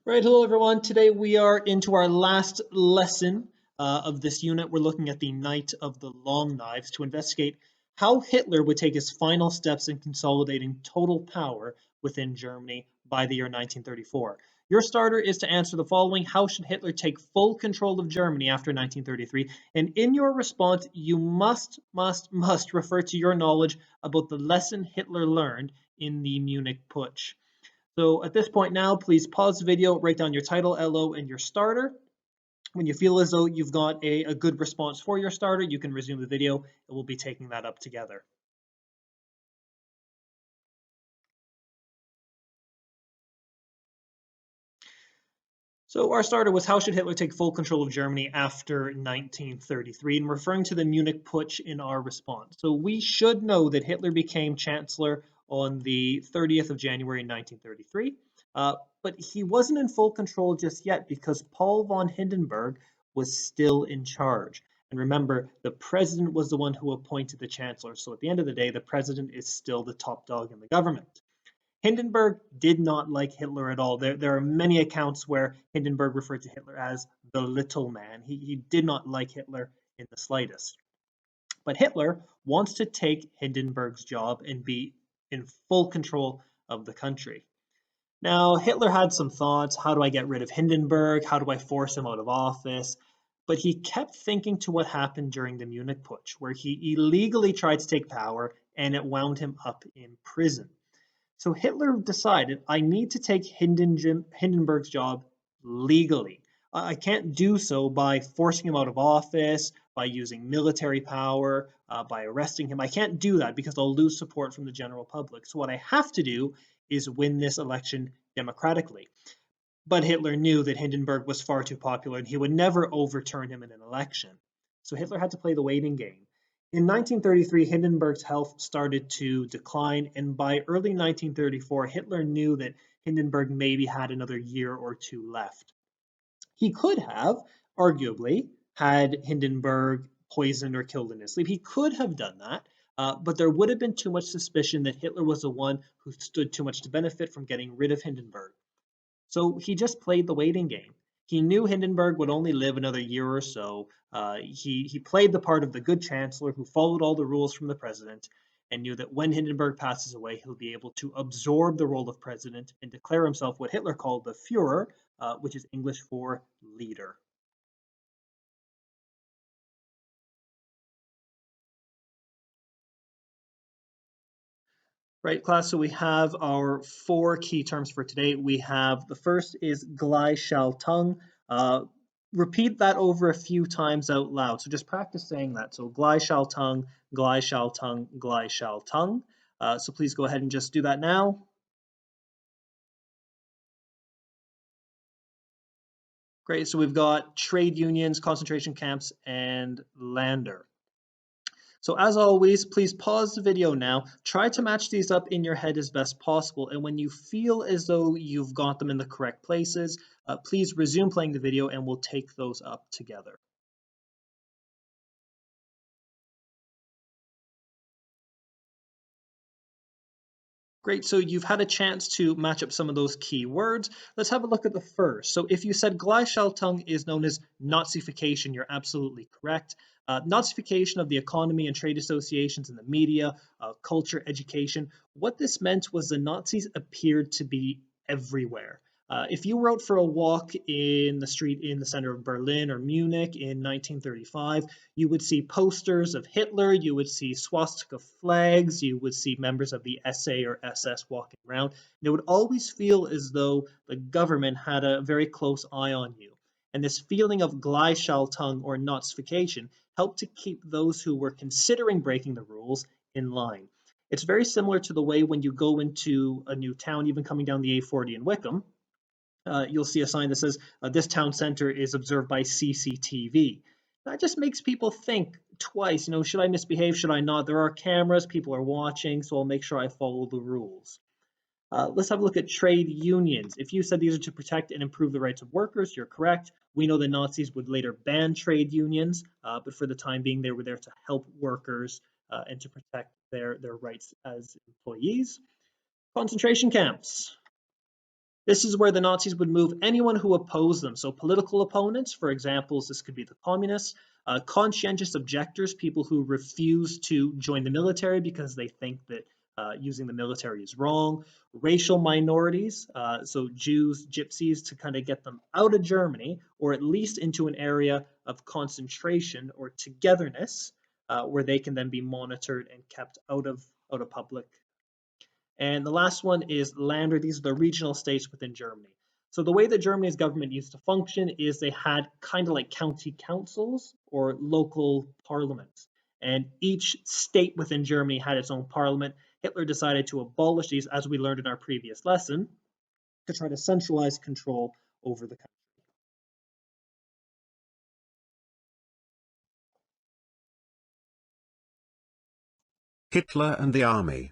Right, hello everyone. Today we are into our last lesson of this unit. We're looking at the Night of the Long Knives to investigate how Hitler would take his final steps in consolidating total power within Germany by the year 1934. Your starter is to answer the following: how should Hitler take full control of Germany after 1933? And in your response, you must refer to your knowledge about the lesson Hitler learned in the Munich Putsch. So at this point now, please pause the video, write down your title, LO, and your starter. When you feel as though you've got a good response for your starter, you can resume the video, and we'll be taking that up together. So our starter was: how should Hitler take full control of Germany after 1933? And referring to the Munich Putsch in our response. So we should know that Hitler became Chancellor on the 30th of January 1933. But he wasn't in full control just yet because Paul von Hindenburg was still in charge. And remember, the president was the one who appointed the chancellor. So at the end of the day, the president is still the top dog in the government. Hindenburg did not like Hitler at all. There are many accounts where Hindenburg referred to Hitler as the little man. He did not like Hitler in the slightest. But Hitler wants to take Hindenburg's job and be in full control of the country. Now, Hitler had some thoughts. How do I get rid of Hindenburg? How do I force him out of office? But he kept thinking to what happened during the Munich Putsch, where he illegally tried to take power and it wound him up in prison. So Hitler decided, I need to take Hindenburg's job legally. I can't do so by forcing him out of office, by using military power, by arresting him. I can't do that because I'll lose support from the general public. So what I have to do is win this election democratically. But Hitler knew that Hindenburg was far too popular and he would never overturn him in an election. So Hitler had to play the waiting game. In 1933, Hindenburg's health started to decline, and by early 1934, Hitler knew that Hindenburg maybe had another year or two left. He could have, arguably, had Hindenburg poisoned or killed in his sleep. He could have done that, but there would have been too much suspicion that Hitler was the one who stood too much to benefit from getting rid of Hindenburg. So he just played the waiting game. He knew Hindenburg would only live another year or so. He played the part of the good chancellor who followed all the rules from the president and knew that when Hindenburg passes away, he'll be able to absorb the role of president and declare himself what Hitler called the Führer, which is English for leader. Right, class, so we have our four key terms for today. We have the first is Gleichschaltung. Repeat that over a few times out loud. So just practice saying that. So Gleichschaltung, Gleichschaltung, Gleichschaltung. So please go ahead and just do that now. Great, so we've got trade unions, concentration camps, and Lander. So as always, please pause the video now. Try to match these up in your head as best possible. And when you feel as though you've got them in the correct places, please resume playing the video and we'll take those up together. Great, so you've had a chance to match up some of those key words. Let's have a look at the first. So if you said Gleichschaltung is known as Nazification, you're absolutely correct. Nazification of the economy and trade associations and the media, culture, education. What this meant was the Nazis appeared to be everywhere. If you were out for a walk in the street in the center of Berlin or Munich in 1935, you would see posters of Hitler, you would see swastika flags, you would see members of the SA or SS walking around. And it would always feel as though the government had a very close eye on you. And this feeling of Gleichschaltung or Nazification helped to keep those who were considering breaking the rules in line. It's very similar to the way when you go into a new town, even coming down the A40 in Wickham, you'll see a sign that says this town center is observed by CCTV. That just makes people think twice, should I misbehave, should I not? There are cameras, people are watching, so I'll make sure I follow the rules. Let's have a look at trade unions. If you said these are to protect and improve the rights of workers, you're correct. We know the Nazis would later ban trade unions, but for the time being, they were there to help workers and to protect their rights as employees. Concentration camps. This is where the Nazis would move anyone who opposed them. So political opponents, for example, this could be the communists, conscientious objectors, people who refuse to join the military because they think that using the military is wrong, racial minorities, so Jews, gypsies, to kind of get them out of Germany, or at least into an area of concentration or togetherness, where they can then be monitored and kept out of public. And the last one is Länder. These are the regional states within Germany. So the way that Germany's government used to function is they had kind of like county councils or local parliaments. And each state within Germany had its own parliament. Hitler decided to abolish these, as we learned in our previous lesson, to try to centralize control over the country. Hitler and the army.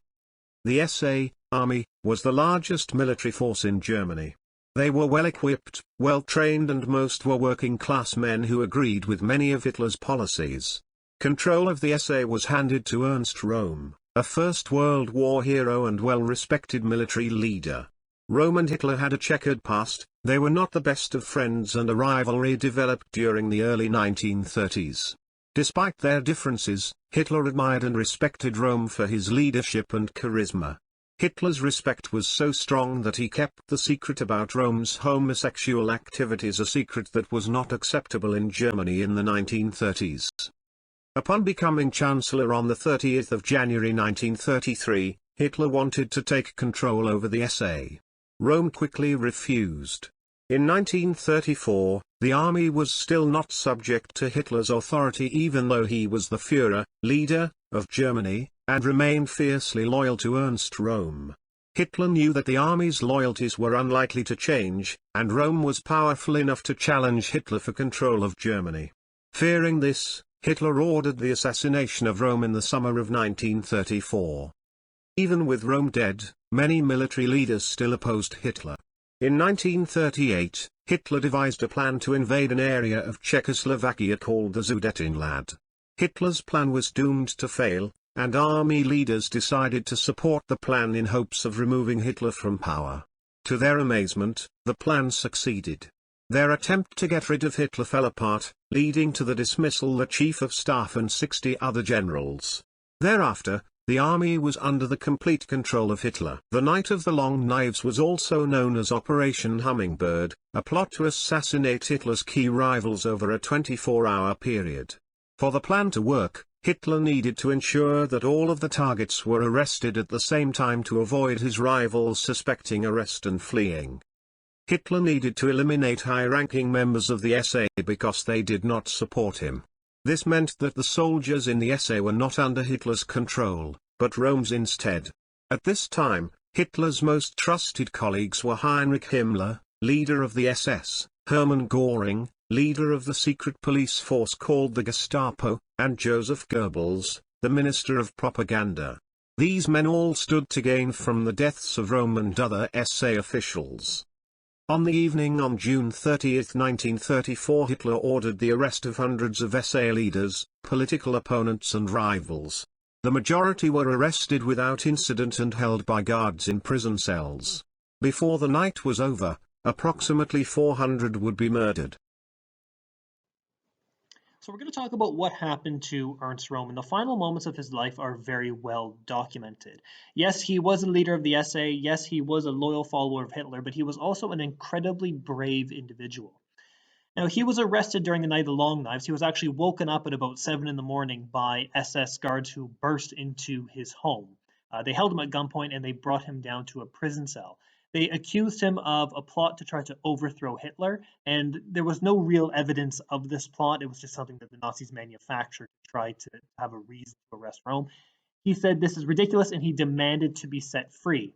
The SA army was the largest military force in Germany. They were well equipped, well trained, and most were working class men who agreed with many of Hitler's policies. Control of the SA was handed to Ernst Röhm, a First World War hero and well-respected military leader. Röhm and Hitler had a checkered past. They were not the best of friends, and a rivalry developed during the early 1930s. Despite their differences, Hitler admired and respected Röhm for his leadership and charisma. Hitler's respect was so strong that he kept the secret about Röhm's homosexual activities a secret that was not acceptable in Germany in the 1930s. Upon becoming Chancellor on the 30th of January 1933, Hitler wanted to take control over the SA. Röhm quickly refused. In 1934, the army was still not subject to Hitler's authority, even though he was the Führer, leader, of Germany, and remained fiercely loyal to Ernst Röhm. Hitler knew that the army's loyalties were unlikely to change, and Röhm was powerful enough to challenge Hitler for control of Germany. Fearing this, Hitler ordered the assassination of Röhm in the summer of 1934. Even with Röhm dead, many military leaders still opposed Hitler. In 1938, Hitler devised a plan to invade an area of Czechoslovakia called the Sudetenland. Hitler's plan was doomed to fail, and army leaders decided to support the plan in hopes of removing Hitler from power. To their amazement, the plan succeeded. Their attempt to get rid of Hitler fell apart, leading to the dismissal of the Chief of Staff and 60 other generals. Thereafter, the army was under the complete control of Hitler. The Night of the Long Knives was also known as Operation Hummingbird, a plot to assassinate Hitler's key rivals over a 24-hour period. For the plan to work, Hitler needed to ensure that all of the targets were arrested at the same time to avoid his rivals suspecting arrest and fleeing. Hitler needed to eliminate high-ranking members of the SA because they did not support him. This meant that the soldiers in the SA were not under Hitler's control, but Röhm's instead. At this time, Hitler's most trusted colleagues were Heinrich Himmler, leader of the SS, Hermann Göring, leader of the secret police force called the Gestapo, and Joseph Goebbels, the Minister of Propaganda. These men all stood to gain from the deaths of Röhm and other SA officials. On the evening on June 30, 1934, Hitler ordered the arrest of hundreds of SA leaders, political opponents and rivals. The majority were arrested without incident and held by guards in prison cells. Before the night was over, approximately 400 would be murdered. So we're going to talk about what happened to Ernst Röhm, and the final moments of his life are very well documented. Yes, he was a leader of the SA. Yes, he was a loyal follower of Hitler, but he was also an incredibly brave individual. Now, he was arrested during the Night of the Long Knives. He was actually woken up at about 7 in the morning by SS guards who burst into his home. They held him at gunpoint and they brought him down to a prison cell. They accused him of a plot to try to overthrow Hitler, and there was no real evidence of this plot. It was just something that the Nazis manufactured to try to have a reason to arrest Röhm. He said this is ridiculous, and he demanded to be set free.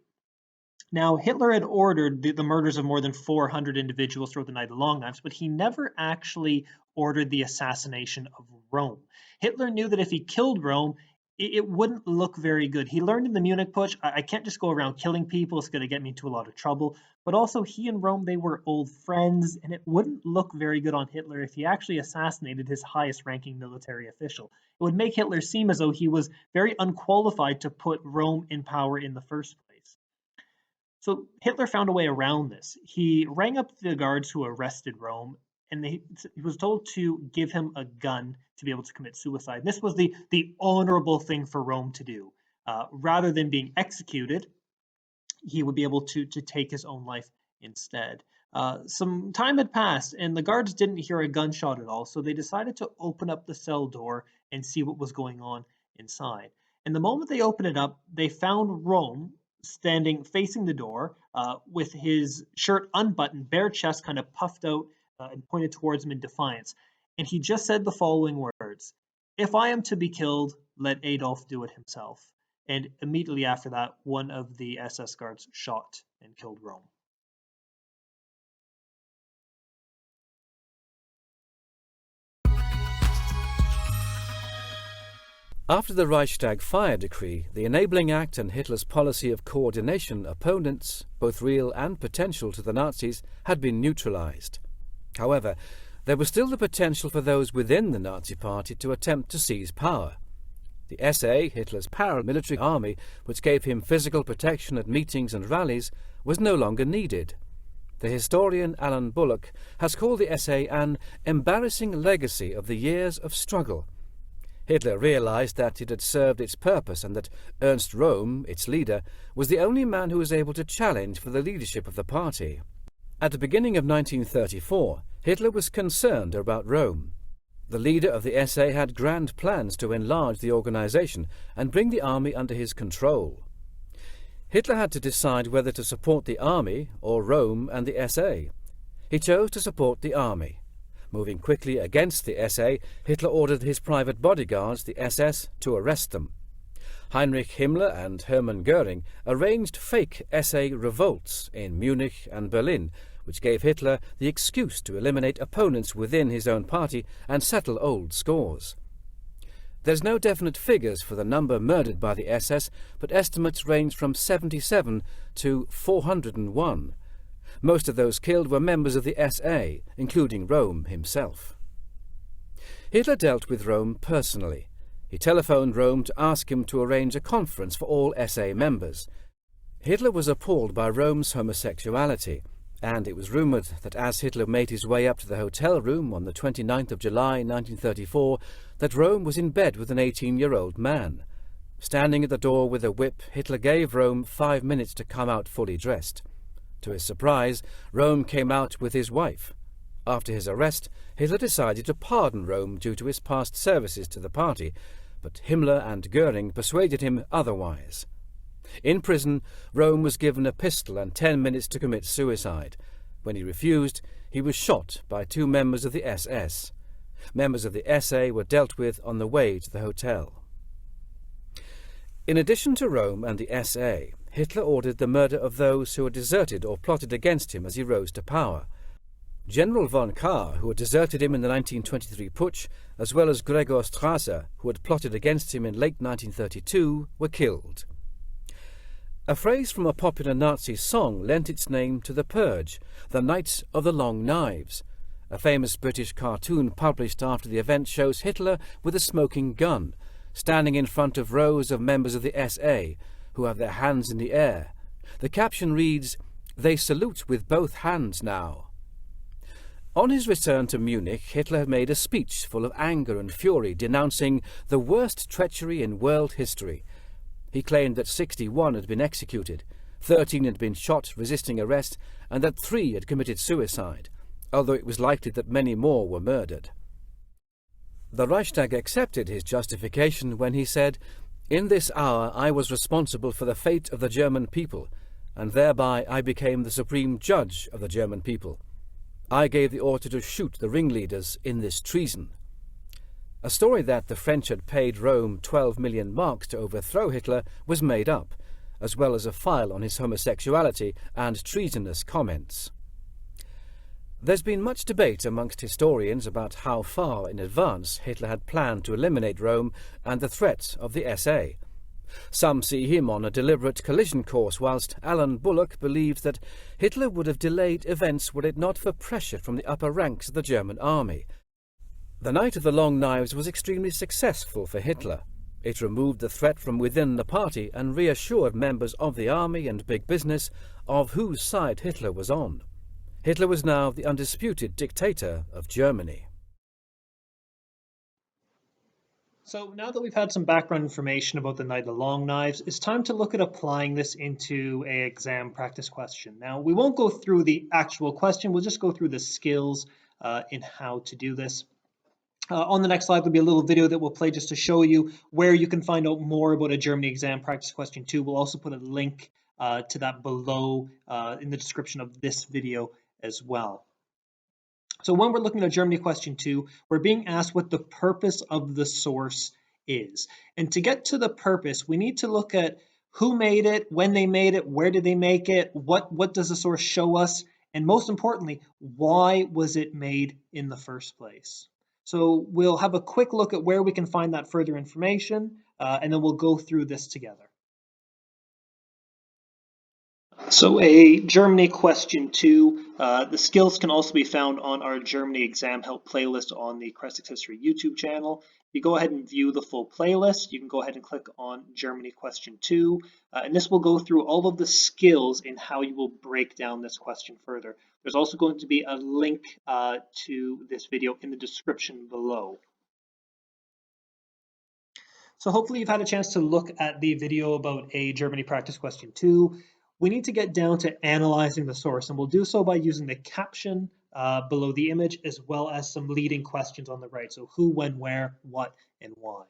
Now, Hitler had ordered the murders of more than 400 individuals throughout the Night of the Long Knives, but he never actually ordered the assassination of Röhm. Hitler knew that if he killed Röhm, it wouldn't look very good. He learned in the Munich Putsch, I can't just go around killing people, it's going to get me into a lot of trouble. But also, he and Röhm, they were old friends, and it wouldn't look very good on Hitler if he actually assassinated his highest-ranking military official. It would make Hitler seem as though he was very unqualified to put Röhm in power in the first place. So Hitler found a way around this. He rang up the guards who arrested Röhm, and he was told to give him a gun to be able to commit suicide. This was the honorable thing for Röhm to do. Rather than being executed, he would be able to take his own life instead. Some time had passed, and the guards didn't hear a gunshot at all, so they decided to open up the cell door and see what was going on inside. And the moment they opened it up, they found Röhm standing facing the door with his shirt unbuttoned, bare chest kind of puffed out and pointed towards him in defiance. And he just said the following words: "If I am to be killed, let Adolf do it himself." And immediately after that, one of the SS guards shot and killed Röhm. After the Reichstag fire decree, the Enabling Act and Hitler's policy of coordination opponents, both real and potential to the Nazis, had been neutralized. However, there was still the potential for those within the Nazi Party to attempt to seize power. The SA, Hitler's paramilitary army, which gave him physical protection at meetings and rallies, was no longer needed. The historian Alan Bullock has called the SA an embarrassing legacy of the years of struggle. Hitler realized that it had served its purpose and that Ernst Röhm, its leader, was the only man who was able to challenge for the leadership of the party. At the beginning of 1934, Hitler was concerned about Röhm. The leader of the SA had grand plans to enlarge the organization and bring the army under his control. Hitler had to decide whether to support the army or Röhm and the SA. He chose to support the army. Moving quickly against the SA, Hitler ordered his private bodyguards, the SS, to arrest them. Heinrich Himmler and Hermann Göring arranged fake SA revolts in Munich and Berlin, which gave Hitler the excuse to eliminate opponents within his own party and settle old scores. There's no definite figures for the number murdered by the SS, but estimates range from 77 to 401. Most of those killed were members of the SA, including Röhm himself. Hitler dealt with Röhm personally. He telephoned Röhm to ask him to arrange a conference for all SA members. Hitler was appalled by Röhm's homosexuality, and it was rumoured that as Hitler made his way up to the hotel room on the 29th of July 1934, that Röhm was in bed with an 18-year-old man. Standing at the door with a whip, Hitler gave Röhm 5 minutes to come out fully dressed. To his surprise, Röhm came out with his wife. After his arrest, Hitler decided to pardon Röhm due to his past services to the party, but Himmler and Göring persuaded him otherwise. In prison, Röhm was given a pistol and 10 minutes to commit suicide. When he refused, he was shot by 2 members of the SS. Members of the SA were dealt with on the way to the hotel. In addition to Röhm and the SA, Hitler ordered the murder of those who had deserted or plotted against him as he rose to power. General von Kahr, who had deserted him in the 1923 putsch, as well as Gregor Strasser, who had plotted against him in late 1932, were killed. A phrase from a popular Nazi song lent its name to the purge, the Knights of the Long Knives. A famous British cartoon published after the event shows Hitler with a smoking gun, standing in front of rows of members of the SA, who have their hands in the air. The caption reads, "They salute with both hands now." On his return to Munich, Hitler had made a speech full of anger and fury, denouncing the worst treachery in world history. He claimed that 61 had been executed, 13 had been shot resisting arrest, and that 3 had committed suicide, although it was likely that many more were murdered. The Reichstag accepted his justification when he said, "In this hour I was responsible for the fate of the German people, and thereby I became the supreme judge of the German people. I gave the order to shoot the ringleaders in this treason." A story that the French had paid Röhm 12 million marks to overthrow Hitler was made up, as well as a file on his homosexuality and treasonous comments. There's been much debate amongst historians about how far in advance Hitler had planned to eliminate Röhm and the threat of the SA. Some see him on a deliberate collision course, whilst Alan Bullock believes that Hitler would have delayed events were it not for pressure from the upper ranks of the German army. The Night of the Long Knives was extremely successful for Hitler. It removed the threat from within the party and reassured members of the army and big business of whose side Hitler was on. Hitler was now the undisputed dictator of Germany. So now that we've had some background information about the Night of the Long Knives, it's time to look at applying this into an exam practice question. Now, we won't go through the actual question, we'll just go through the skills in how to do this. On the next slide, there'll be a little video that we'll play just to show you where you can find out more about a Germany exam practice question 2. We'll also put a link to that below in the description of this video as well. So when we're looking at Germany question 2, we're being asked what the purpose of the source is. And to get to the purpose, we need to look at who made it, when they made it, where did they make it, what does the source show us, and most importantly, why was it made in the first place? So we'll have a quick look at where we can find that further information, and then we'll go through this together. So a Germany question 2, the skills can also be found on our Germany exam help playlist on the Cressex History YouTube channel. If you go ahead and view the full playlist, you can go ahead and click on Germany question 2, and this will go through all of the skills in how you will break down this question further. There's also going to be a link to this video in the description below. So hopefully you've had a chance to look at the video about a Germany practice question 2. We need to get down to analyzing the source, and we'll do so by using the caption below the image, as well as some leading questions on the right. So who, when, where, what, and why.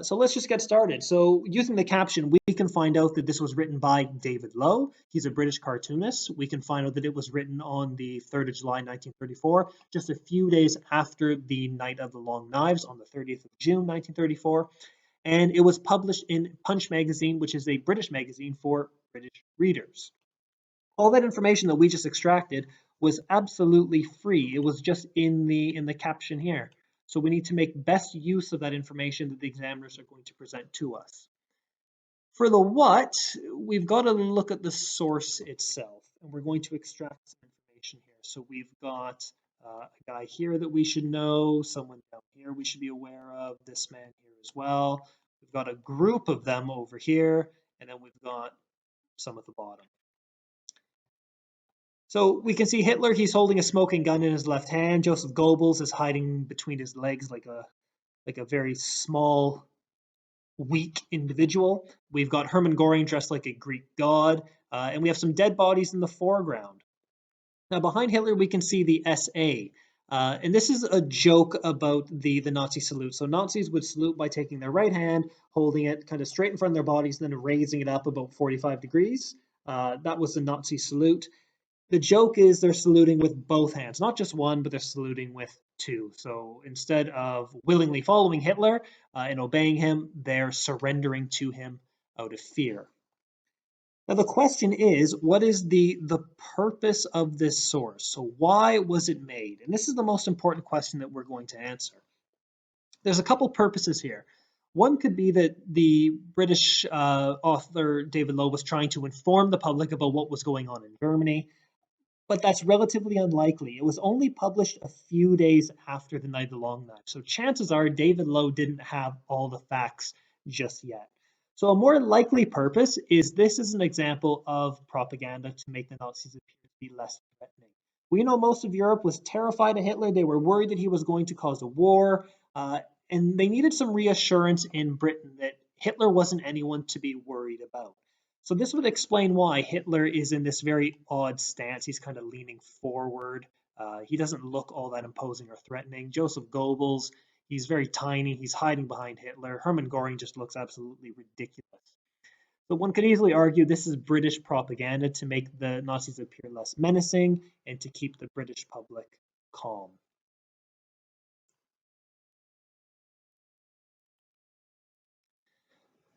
So let's just get started. So using the caption, we can find out that this was written by David Lowe. He's a British cartoonist. We can find out that it was written on the 3rd of July 1934, just a few days after the Night of the Long Knives on the 30th of June 1934. And it was published in Punch magazine, which is a British magazine for British readers. All that information that we just extracted was absolutely free. It was just in the caption here. So we need to make best use of that information that the examiners are going to present to us. For the what, we've got to look at the source itself, and we're going to extract some information here. So we've got a guy here that we should know, someone down here we should be aware of, this man here as well. We've got a group of them over here, and then we've got some at the bottom. So we can see Hitler, he's holding a smoking gun in his left hand. Joseph Goebbels is hiding between his legs like a very small, weak individual. We've got Hermann Göring dressed like a Greek god, and we have some dead bodies in the foreground. Now behind Hitler we can see the SA, and this is a joke about the Nazi salute. So Nazis would salute by taking their right hand, holding it kind of straight in front of their bodies, then raising it up about 45 degrees. That was the Nazi salute. The joke is they're saluting with both hands, not just one, but they're saluting with two. So instead of willingly following Hitler and obeying him, they're surrendering to him out of fear. Now the question is, what is the purpose of this source? So why was it made? And this is the most important question that we're going to answer. There's a couple purposes here. One could be that the British author David Lowe was trying to inform the public about what was going on in Germany, but that's relatively unlikely. It was only published a few days after the Night of the Long Knives, so chances are David Lowe didn't have all the facts just yet. So a more likely purpose is this is an example of propaganda to make the Nazis appear to be less threatening. We know most of Europe was terrified of Hitler. They were worried that he was going to cause a war, and they needed some reassurance in Britain that Hitler wasn't anyone to be worried about. So this would explain why Hitler is in this very odd stance. He's kind of leaning forward. He doesn't look all that imposing or threatening. Joseph Goebbels, he's very tiny. He's hiding behind Hitler. Hermann Göring just looks absolutely ridiculous. So one could easily argue this is British propaganda to make the Nazis appear less menacing and to keep the British public calm.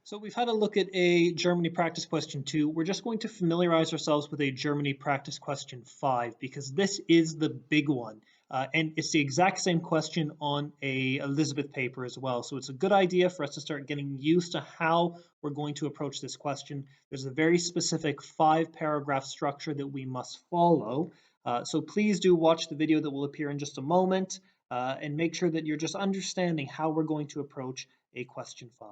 So we've had a look at a Germany practice question 2. We're just going to familiarize ourselves with a Germany practice question 5 because this is the big one. And it's the exact same question on a Elizabeth paper as well. So it's a good idea for us to start getting used to how we're going to approach this question. There's a very specific 5-paragraph structure that we must follow. So please do watch the video that will appear in just a moment and make sure that you're just understanding how we're going to approach a question 5.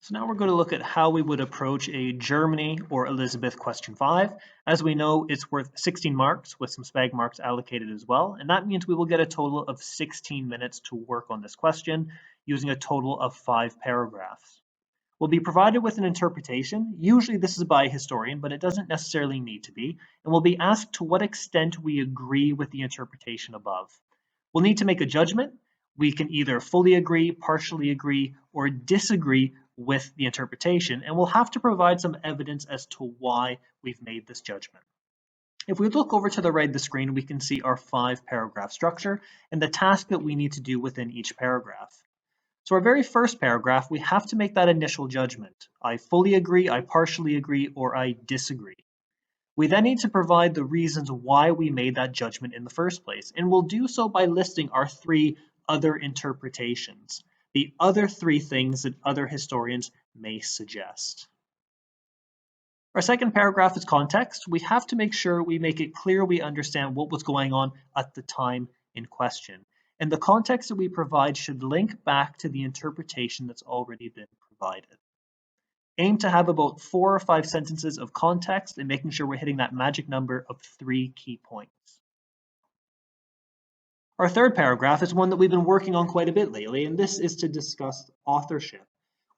So now we're going to look at how we would approach a Germany or Elizabeth question 5. As we know, it's worth 16 marks with some spag marks allocated as well, and that means we will get a total of 16 minutes to work on this question using a total of 5 paragraphs. We'll be provided with an interpretation. Usually this is by a historian, but it doesn't necessarily need to be, and we'll be asked to what extent we agree with the interpretation above. We'll need to make a judgment. We can either fully agree, partially agree, or disagree with the interpretation, and we'll have to provide some evidence as to why we've made this judgment. If we look over to the right of the screen, we can see our 5-paragraph structure and the task that we need to do within each paragraph. So our very first paragraph, we have to make that initial judgment. I fully agree, I partially agree, or I disagree. We then need to provide the reasons why we made that judgment in the first place, and we'll do so by listing our 3 other interpretations, the other 3 things that other historians may suggest. Our second paragraph is context. We have to make sure we make it clear we understand what was going on at the time in question. And the context that we provide should link back to the interpretation that's already been provided. Aim to have about 4 or 5 sentences of context and making sure we're hitting that magic number of 3 key points. Our third paragraph is one that we've been working on quite a bit lately, and this is to discuss authorship.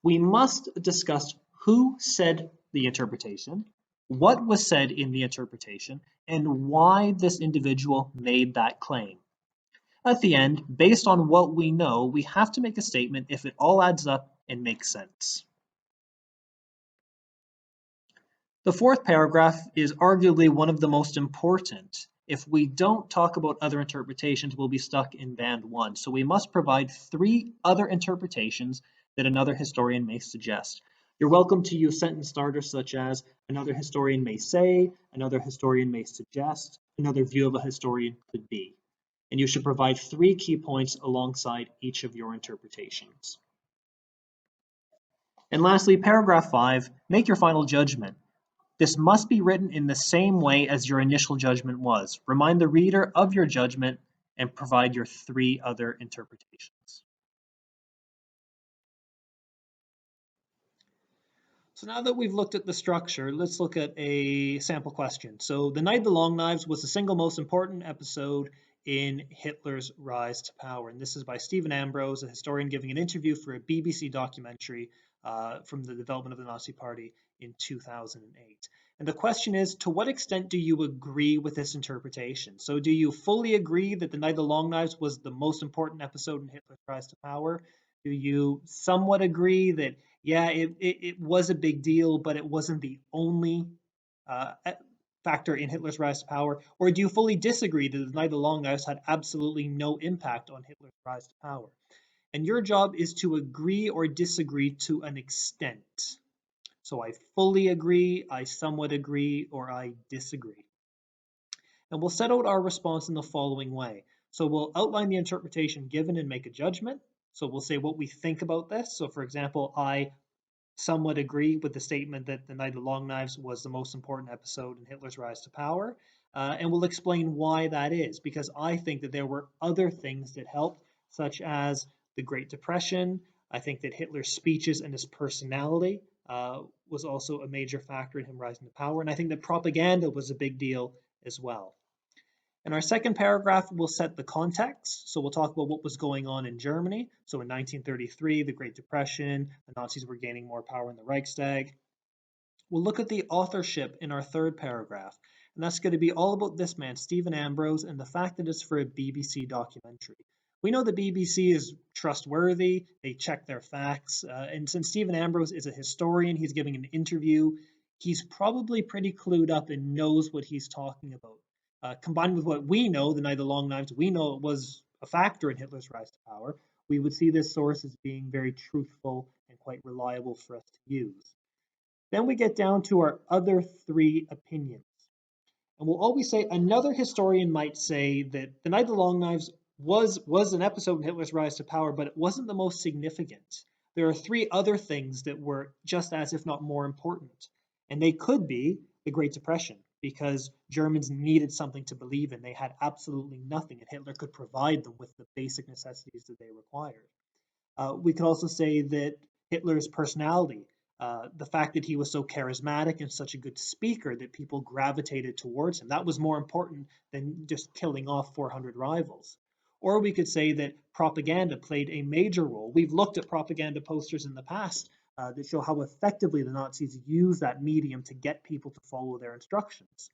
We must discuss who said the interpretation, what was said in the interpretation, and why this individual made that claim. At the end, based on what we know, we have to make a statement if it all adds up and makes sense. The fourth paragraph is arguably one of the most important. If we don't talk about other interpretations, we'll be stuck in band 1. So we must provide 3 other interpretations that another historian may suggest. You're welcome to use sentence starters such as another historian may say, another historian may suggest, another view of a historian could be. And you should provide 3 key points alongside each of your interpretations. And lastly, paragraph 5, make your final judgment. This must be written in the same way as your initial judgment was. Remind the reader of your judgment and provide your 3 other interpretations. So now that we've looked at the structure, let's look at a sample question. So the Night of the Long Knives was the single most important episode in Hitler's rise to power. And this is by Stephen Ambrose, a historian giving an interview for a BBC documentary from the development of the Nazi Party in 2008. And the question is, to what extent do you agree with this interpretation? So do you fully agree that the Night of the Long Knives was the most important episode in Hitler's rise to power? Do you somewhat agree that, yeah, it was a big deal, but it wasn't the only factor in Hitler's rise to power? Or do you fully disagree that the Night of the Long Knives had absolutely no impact on Hitler's rise to power? And your job is to agree or disagree to an extent. So I fully agree, I somewhat agree, or I disagree. And we'll set out our response in the following way. So we'll outline the interpretation given and make a judgment. So we'll say what we think about this. So for example, I somewhat agree with the statement that the Night of the Long Knives was the most important episode in Hitler's rise to power. And we'll explain why that is, because I think that there were other things that helped, such as the Great Depression. I think that Hitler's speeches and his personality was also a major factor in him rising to power. And I think that propaganda was a big deal as well. In our second paragraph, we'll set the context. So we'll talk about what was going on in Germany. So in 1933, the Great Depression, the Nazis were gaining more power in the Reichstag. We'll look at the authorship in our third paragraph. And that's going to be all about this man, Stephen Ambrose, and the fact that it's for a BBC documentary. We know the BBC is trustworthy. They check their facts. And since Stephen Ambrose is a historian, he's giving an interview. He's probably pretty clued up and knows what he's talking about. Combined with what we know, the Night of the Long Knives, we know it was a factor in Hitler's rise to power. We would see this source as being very truthful and quite reliable for us to use. Then we get down to our other 3 opinions. And we'll always say another historian might say that the Night of the Long Knives was an episode in Hitler's rise to power, but it wasn't the most significant. There are 3 other things that were just as, if not more important. And they could be the Great Depression, because Germans needed something to believe in. They had absolutely nothing, and Hitler could provide them with the basic necessities that they required. We could also say that Hitler's personality, the fact that he was so charismatic and such a good speaker that people gravitated towards him. That was more important than just killing off 400 rivals. Or we could say that propaganda played a major role. We've looked at propaganda posters in the past that show how effectively the Nazis used that medium to get people to follow their instructions.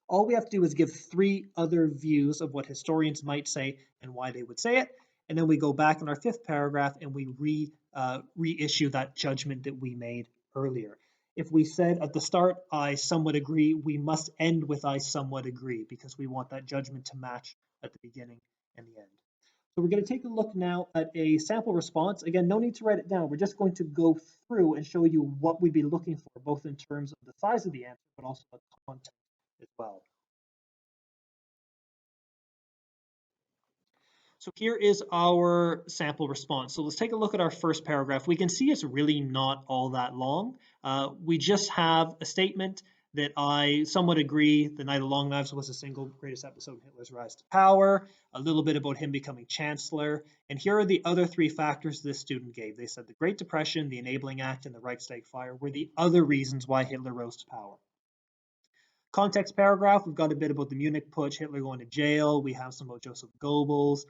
All we have to do is give 3 other views of what historians might say and why they would say it, and then we go back in our 5th paragraph and we reissue that judgment that we made earlier. If we said at the start, I somewhat agree, we must end with I somewhat agree, because we want that judgment to match at the beginning and the end. So we're going to take a look now at a sample response. Again, no need to write it down. We're just going to go through and show you what we'd be looking for, both in terms of the size of the answer, but also the content as well. So here is our sample response. So let's take a look at our first paragraph. We can see it's really not all that long. We just have a statement that I somewhat agree the Night of the Long Knives was the single greatest episode in Hitler's rise to power, a little bit about him becoming chancellor, and here are the other 3 factors this student gave. They said the Great Depression, the Enabling Act, and the Reichstag fire were the other reasons why Hitler rose to power. Context paragraph, we've got a bit about the Munich Putsch, Hitler going to jail, we have some about Joseph Goebbels,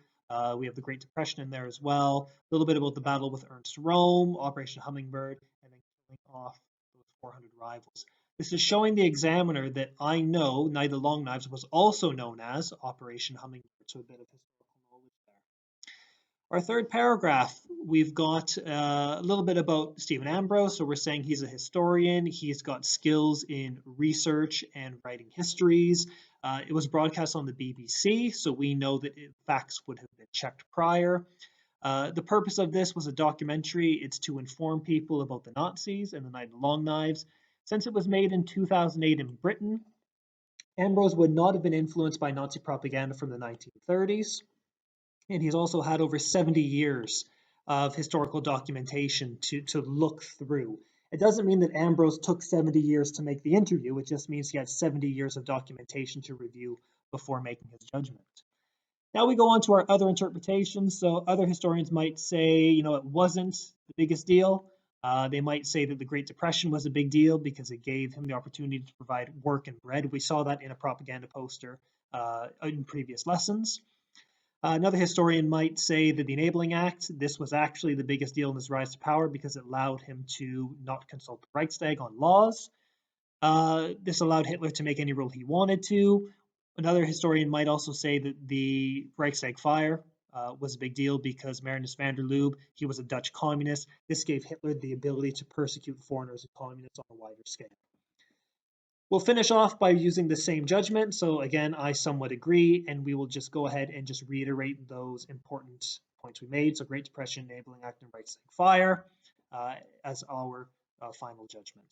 we have the Great Depression in there as well, a little bit about the battle with Ernst Röhm, Operation Hummingbird, and then killing off those 400 rivals. This is showing the examiner that I know Night of the Long Knives was also known as Operation Hummingbird, so a bit of historical knowledge there. Our third paragraph, we've got a little bit about Stephen Ambrose. So we're saying he's a historian. He's got skills in research and writing histories. It was broadcast on the BBC, so we know that facts would have been checked prior. The purpose of this was a documentary. It's to inform people about the Nazis and the Night of the Long Knives. Since it was made in 2008 in Britain, Ambrose would not have been influenced by Nazi propaganda from the 1930s. And he's also had over 70 years of historical documentation to look through. It doesn't mean that Ambrose took 70 years to make the interview. It just means he had 70 years of documentation to review before making his judgment. Now we go on to our other interpretations. So other historians might say, it wasn't the biggest deal. They might say that the Great Depression was a big deal because it gave him the opportunity to provide work and bread. We saw that in a propaganda poster in previous lessons. Another historian might say that the Enabling Act, this was actually the biggest deal in his rise to power because it allowed him to not consult the Reichstag on laws. This allowed Hitler to make any rule he wanted to. Another historian might also say that the Reichstag fire was a big deal because Marinus van der Lubbe, he was a Dutch communist. This gave Hitler the ability to persecute foreigners and communists on a wider scale. We'll finish off by using the same judgment. So again, I somewhat agree, and we will just go ahead and just reiterate those important points we made. So Great Depression, Enabling Act, and Reichstag fire as our final judgment.